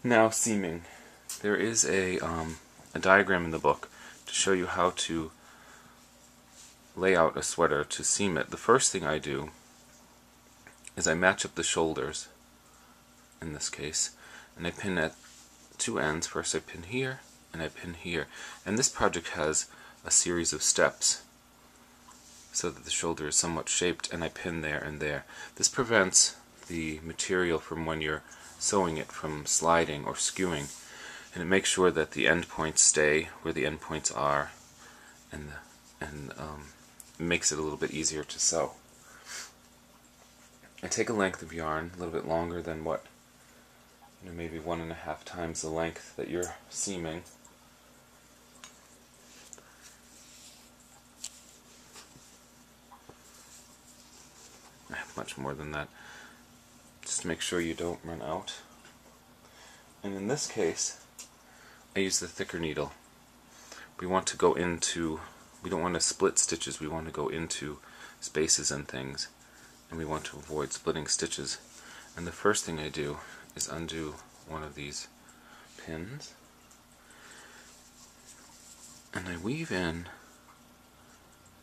Now seaming. There is a diagram in the book to show you how to lay out a sweater to seam it. The first thing I do is I match up the shoulders, in this case, and I pin at two ends. First I pin here, and I pin here. And this project has a series of steps so that the shoulder is somewhat shaped, and I pin there and there. This prevents the material from, when you're sewing it, from sliding or skewing, and it makes sure that the end points stay where the end points are, and makes it a little bit easier to sew. I take a length of yarn a little bit longer than what, maybe 1.5 times the length that you're seaming. I have much more than that, just to make sure you don't run out. And in this case, I use the thicker needle. We want to go into, we don't want to split stitches, we want to go into spaces and things, and we want to avoid splitting stitches. And the first thing I do is undo one of these pins, and I weave in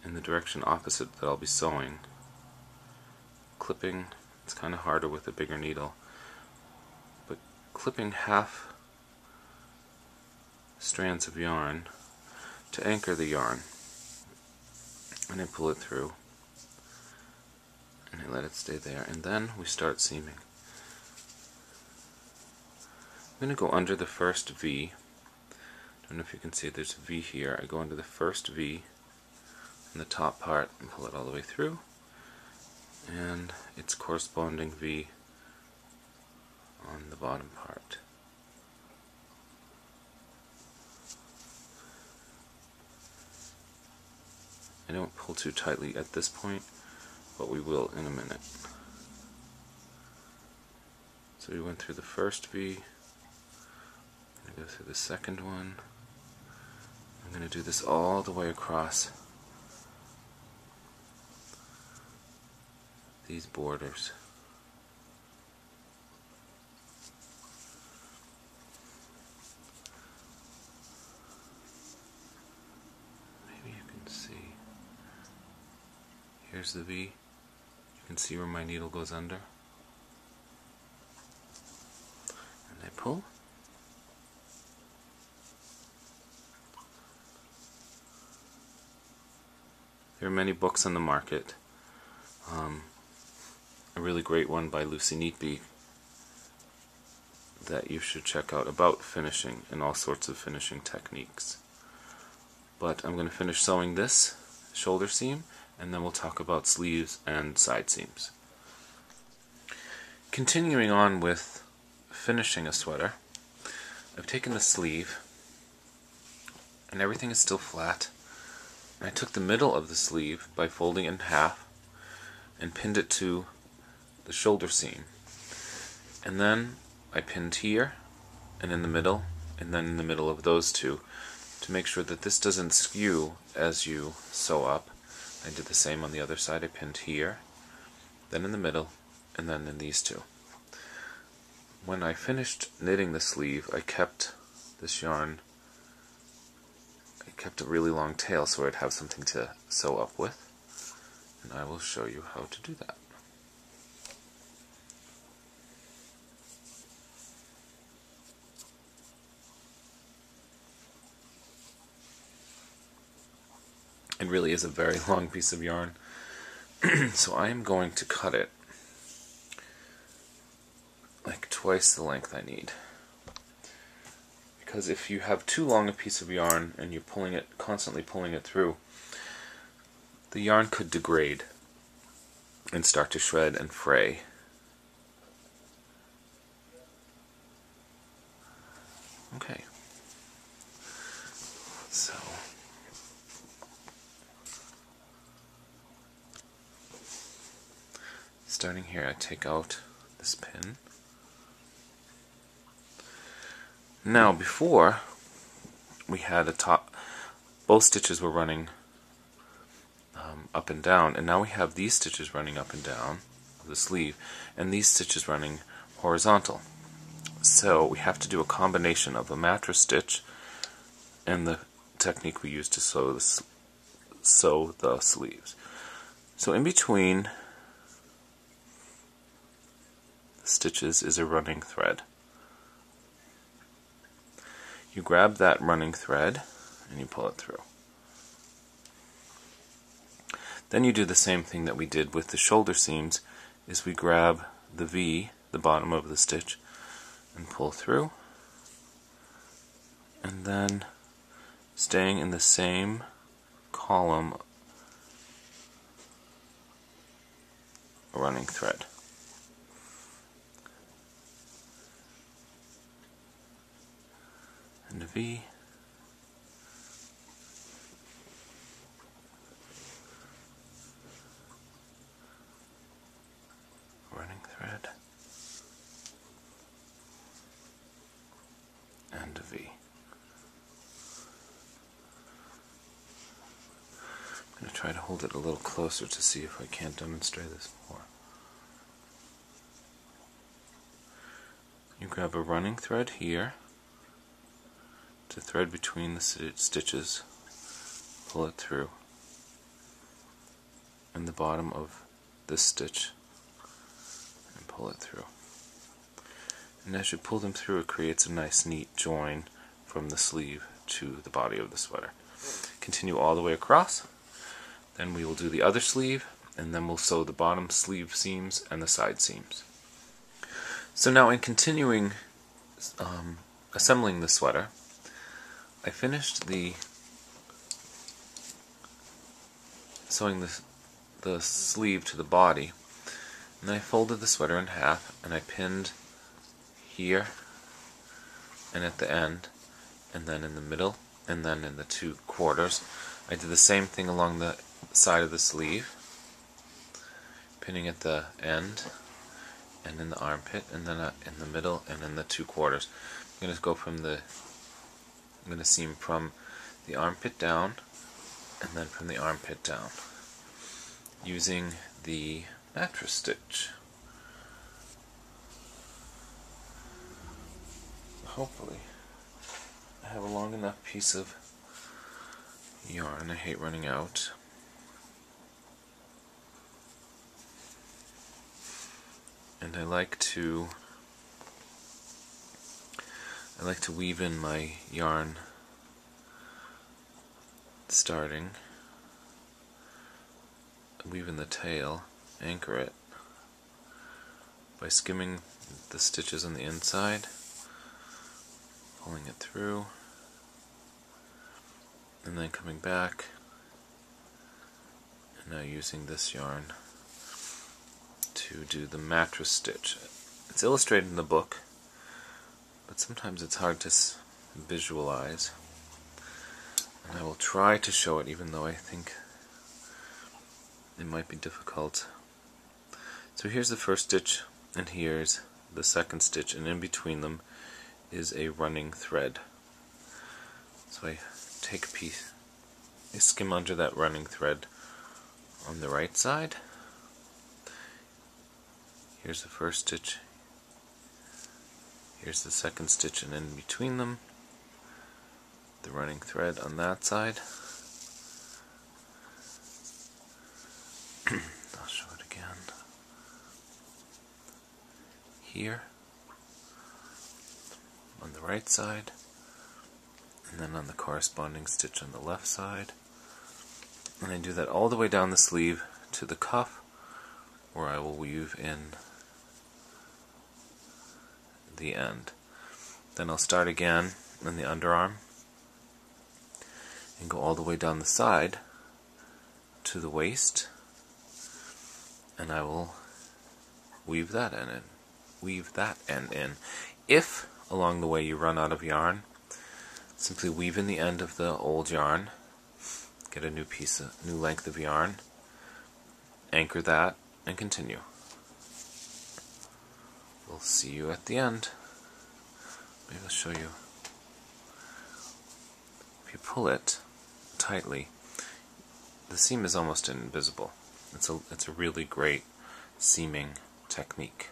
the direction opposite that I'll be sewing. Clipping, it's kind of harder with a bigger needle, but clipping half strands of yarn to anchor the yarn, and I pull it through and I let it stay there, and then we start seaming. I'm going to go under the first V. I don't know if you can see, there's a V here. I go under the first V in the top part and pull it all the way through, and its corresponding V on the bottom part. I don't pull too tightly at this point, but we will in a minute. So we went through the first V, I'm going to go through the second one. I'm going to do this all the way across these borders. Maybe you can see. Here's the V. You can see where my needle goes under. And I pull. There are many books on the market. A really great one by Lucy Neatby that you should check out about finishing and all sorts of finishing techniques. But I'm going to finish sewing this shoulder seam, and then we'll talk about sleeves and side seams. Continuing on with finishing a sweater, I've taken the sleeve, and everything is still flat. I took the middle of the sleeve by folding it in half and pinned it to the shoulder seam. And then I pinned here, and in the middle, and then in the middle of those two, to make sure that this doesn't skew as you sew up. I did the same on the other side. I pinned here, then in the middle, and then in these two. When I finished knitting the sleeve, I kept this yarn, I kept a really long tail so I'd have something to sew up with, and I will show you how to do that. It really is a very long piece of yarn, so I am going to cut it like twice the length I need. Because if you have too long a piece of yarn and you're pulling it, constantly pulling it through, the yarn could degrade and start to shred and fray. Okay. So starting here, I take out this pin. Now before, we had a top, both stitches were running up and down, and now we have these stitches running up and down of the sleeve, and these stitches running horizontal. So So we have to do a combination of a mattress stitch and the technique we use to sew the sleeves. So in between the stitches is a running thread. You grab that running thread and you pull it through. Then you do the same thing that we did with the shoulder seams, is we grab the V, the bottom of the stitch, and pull through, and then staying in the same column, a running thread. And a V, running thread, and a V. I'm going to try to hold it a little closer to see if I can't demonstrate this more. You grab a running thread here to thread between the stitches, pull it through, and the bottom of this stitch, and pull it through. And as you pull them through, it creates a nice neat join from the sleeve to the body of the sweater. Continue all the way across. Then we will do the other sleeve, and then we'll sew the bottom sleeve seams and the side seams. So now in continuing assembling the sweater, I finished sewing the sleeve to the body, and I folded the sweater in half, and I pinned here and at the end, and then in the middle, and then in the 2 quarters. I did the same thing along the side of the sleeve, pinning at the end and in the armpit, and then in the middle and in the 2 quarters. I'm going to seam from the armpit down and then from the armpit down using the mattress stitch. Hopefully I have a long enough piece of yarn. I hate running out. And I like to weave in my yarn starting, weave in the tail, anchor it by skimming the stitches on the inside, pulling it through, and then coming back, and now using this yarn to do the mattress stitch. It's illustrated in the book, but sometimes it's hard to visualize, and I will try to show it even though I think it might be difficult. So here's the first stitch, and here's the second stitch, and in between them is a running thread. So I take a piece, I skim under that running thread on the right side. Here's the first stitch, here's the second stitch, and in between them the running thread on that side. I'll show it again. Here on the right side, and then on the corresponding stitch on the left side. And I do that all the way down the sleeve to the cuff, where I will weave in the end. Then I'll start again in the underarm and go all the way down the side to the waist, and I will weave that end in. If along the way you run out of yarn, simply weave in the end of the old yarn, get a new length of yarn, anchor that, and continue. We'll see you at the end. Maybe I'll show you. If you pull it tightly, the seam is almost invisible. It's a really great seaming technique.